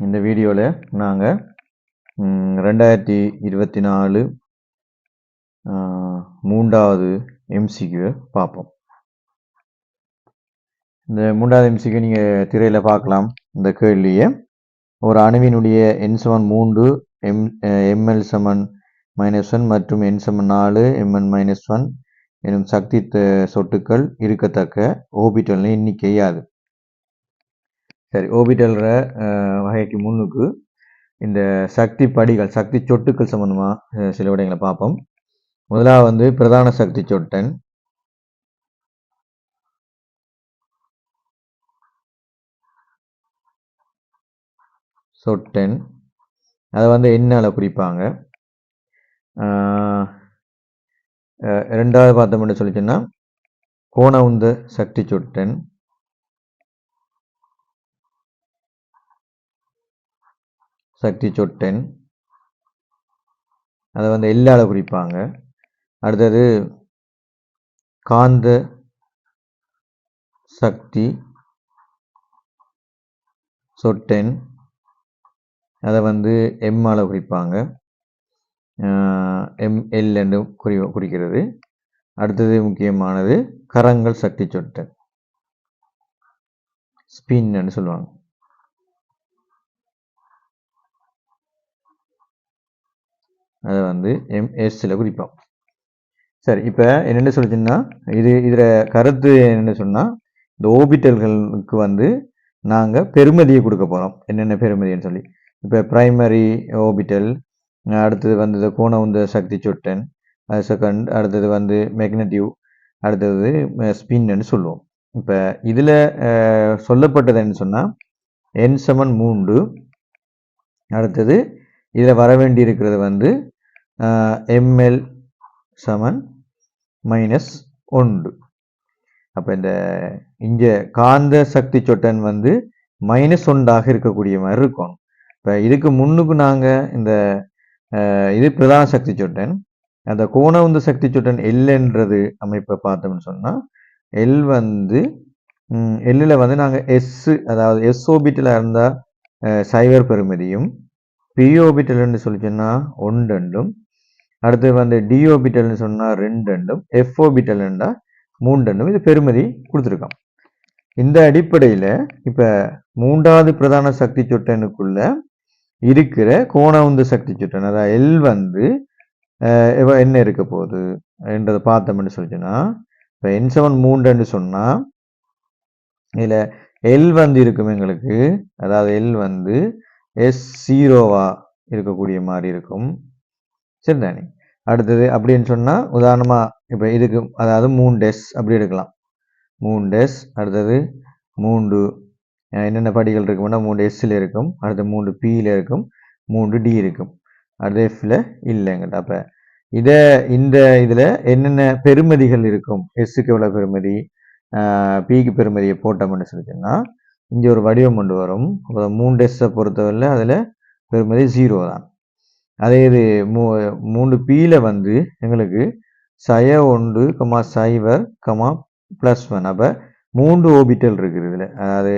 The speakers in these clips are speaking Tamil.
இந்த வீடியோவில் நாங்கள் 2024 மூன்றாவது MCQ பார்ப்போம். இந்த மூன்றாவது MCQ நீங்கள் திரையில் பார்க்கலாம். இந்த கேள்வியை ஒரு அணுவினுடைய n சமன் 3 ml சமன் -1 மற்றும் n சமன் 4 mn -1 எனும் சக்தி சொட்டுக்கள் இருக்கத்தக்க ஓபிட்டலின் எண்ணிக்கை யாது? சரி, ஓபிட்டல்ற வகைக்கு முன்னுக்கு இந்த சக்தி படிகள் சக்தி சொட்டுக்கள் சம்பந்தமாக சில விடயங்களை பார்ப்போம். முதலாவது பிரதான சக்தி சொட்டன் அதை எண்ணால குறிப்பாங்க. ரெண்டாவது பார்த்தோம்னு சொல்லிச்சுன்னா கோண உந்த சக்தி சொட்டன், அதை எல்லால குறிப்பாங்க. அடுத்தது காந்த சக்தி சொட்டன், அதை எம்மால குறிப்பாங்க. ML என்று குறிக்கிறது. அடுத்தது முக்கியமானது கரங்கள் சக்தி சொட்டன், ஸ்பின் என்று சொல்லுவாங்க. அதை MS குறிப்போம். சரி, இப்போ என்னென்னு சொல்லிச்சுன்னா இதில் கருத்து என்னென்னு சொன்னால் இந்த ஓபிட்டல்களுக்கு நாங்கள் பெருமதியை கொடுக்க போகிறோம். என்னென்ன பெருமதின்னு சொல்லி இப்போ பிரைமரி ஓபிட்டல், அடுத்தது கோண உந்த சக்தி சொட்டன், அது செகண்ட், அடுத்தது மேக்னட்டிவ், அடுத்தது ஸ்பின்னு சொல்லுவோம். இப்போ இதில் சொல்லப்பட்டது என்னன்னு சொன்னால் n சமன் 3, அடுத்தது இதில் வர வேண்டி இருக்கிறது ml சமன் -1. அப்போ இங்கே காந்த சக்தி சொட்டன் -1 இருக்கக்கூடிய மாதிரி இருக்கும். இப்போ இதுக்கு முன்னுக்கு நாங்கள் இந்த இது பிரதான சக்தி சொட்டன், அந்த கோண உந்த சக்தி சொட்டன் எல்ன்றது அமைப்பை பார்த்தோம்னு சொன்னால் எல் எல்லில் நாங்கள் அதாவது S ஓபிட்டலாக இருந்தால் சைவர் பெருமதியும், P ஓபிட்டல்னு சொல்லி சொன்னால் 1 அடுத்து D ஓபிட்டல்னு சொன்னால் 2 F ஓபிட்டல்னா 3 இது பெருமதி கொடுத்துருக்கோம். இந்த அடிப்படையில் இப்போ மூன்றாவது பிரதான சக்தி சொட்டனுக்குள்ள இருக்கிற கோண உந்த சக்தி சொட்டன், அதாவது எல் என்ன இருக்க போகுது என்றதை பார்த்தோம்னு சொல்லிச்சுன்னா இப்போ n 3 சொன்னால் இதில் எல் இருக்கும் எங்களுக்கு, அதாவது எல் S0 இருக்கக்கூடிய மாதிரி இருக்கும். சரிதானே? அடுத்தது அப்படின்னு சொன்னால் உதாரணமாக இப்போ இதுக்கு அதாவது 3s அப்படி எடுக்கலாம். 3s, அடுத்தது 3 என்னென்ன படிகள் இருக்கும்னா 3sல இருக்கும், அடுத்து 3pல இருக்கும், 3d இருக்கும், அடுத்து fல இல்லைங்கிட்ட. அப்போ இந்த இதில் என்னென்ன பெருமதிகள் இருக்கும், எஸ்ஸுக்கு எவ்வளோ பெருமதி, பிக்கு பெருமதியை போட்டோம்னு சொல்லிச்சுன்னா இங்கே ஒரு வடிவம் கொண்டு வரும். அப்போ 3s பொறுத்தவரை அதில் பெருமதி 0 தான். அதே இது 3pல எங்களுக்கு 1 0 +1. அப்போ 3 ஓபிட்டல் இருக்குது இதில், அதாவது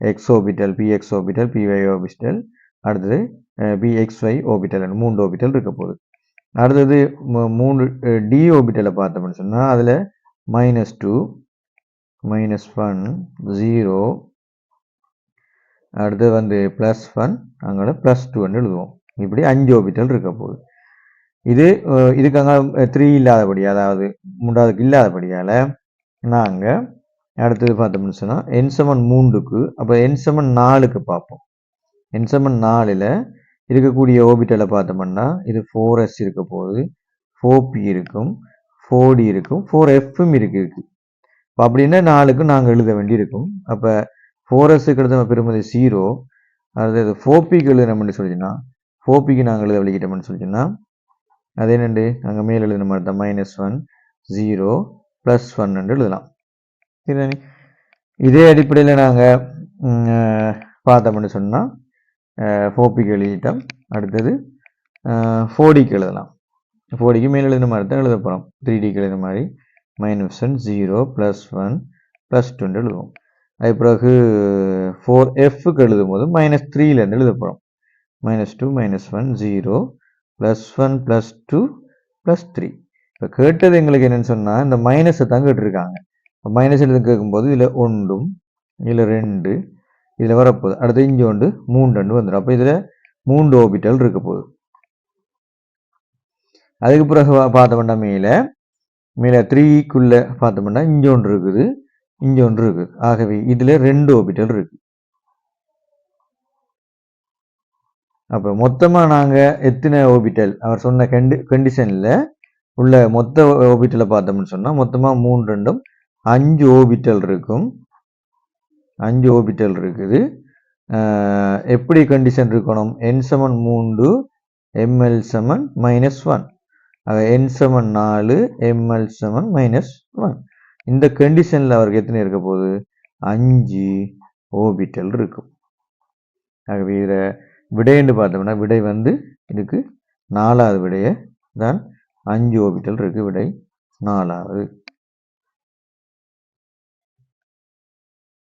x orbital, px orbital, py orbital, அடுத்தது pxy ஓபிட்டல், 3 ஓபிட்டல் இருக்க போகுது. அடுத்தது 3d ஓபிட்டலை பார்த்தோம்னு சொன்னால் அதில் -2 -1 0, அடுத்து +1, அங்கே +2 எழுதுவோம். இப்படி 5 ஓபிட்டல் இருக்க போகுது. இதுக்கு அங்கே 3 இல்லாதபடி, அதாவது மூன்றாவதுக்கு இல்லாதபடியால் நாங்கள் அடுத்தது பார்த்தோம்னு சொன்னால் n 3க்கு, அப்போ n 4க்கு பார்ப்போம். n 4ல் இருக்கக்கூடிய ஓபிட்டலை பார்த்தோம்னா இது 4s இருக்க போகுது, 4p இருக்கும், 4d இருக்கும், 4fம் இருக்கு. இப்போ அப்படின்னா 4க்கு நாங்கள் எழுத வேண்டி இருக்கும். அப்போ 4sக்கு எழுத பெருமதி 0, அடுத்தது 4pக்கு எழுதுனோம்னு சொல்லிச்சுன்னா 4pக்கு நாங்கள் எழுத வலிக்கிட்டோம்னு சொல்லிச்சுன்னா அது என்னண்டு அங்கே மேல் எழுதுன மாதிரி தான் -1 0 +1 எழுதலாம். சரிதானே? இதே அடிப்படையில் நாங்கள் பார்த்தோம்னு சொன்னால் 4pக்கு எழுதிட்டோம். அடுத்தது 4dக்கு எழுதலாம். 4dக்கு மேல் எழுதுன மாதிரி தான் எழுத போகிறோம். 3dக்கு எழுதுன மாதிரி -1 0 +1 +2 எழுதுவோம். அது பிறகு 4Fக்கு எழுதும் போது -3லேருந்து எழுத போகிறோம். -2 -1 0 +1 +2 +3. இப்போ கேட்டது எங்களுக்கு என்னன்னு சொன்னால் இந்த மைனஸை தான் கேட்டிருக்காங்க. இப்போ மைனஸ் எழுத கேட்கும்போது இதில் 1 இதில் 2 இதில் வரப்போகுது. அடுத்து இங்கே 3 வந்துடும். அப்போ இதில் 3 ஓபிட்டல் இருக்க போகுது. அதுக்கு பிறகு பார்த்தோம்னா மேலே 3க்குள்ளே பார்த்தோம்னா இங்கே ஒன்று இருக்குது, இங்கே ஒன்று இருக்குது. ஆகவே இதில் 2 ஓபிட்டல் இருக்கு. அப்போ மொத்தமாக நாங்கள் எத்தனை ஓபிட்டல் அவர் சொன்ன கண்டிஷனில் உள்ள மொத்த ஓபிட்டலை பார்த்தோம்னு சொன்னால் மொத்தமாக 3 2 5 ஓபிட்டல் இருக்கும். 5 ஓபிட்டல் இருக்குது. எப்படி கண்டிஷன் இருக்கணும்? n = 3 ml = -1. ஆக n = 4 ml = -1. இந்த கண்டிஷனில் அவருக்கு எத்தனை இருக்க போகுது? 5 ஓபிட்டல் இருக்கும். ஆகவே இதில் விடைன்னு பார்த்தோம்னா விடை இதுக்கு 4வது விடையை தான் 5 ஓபிட்டல் இருக்குது. விடை 4வது.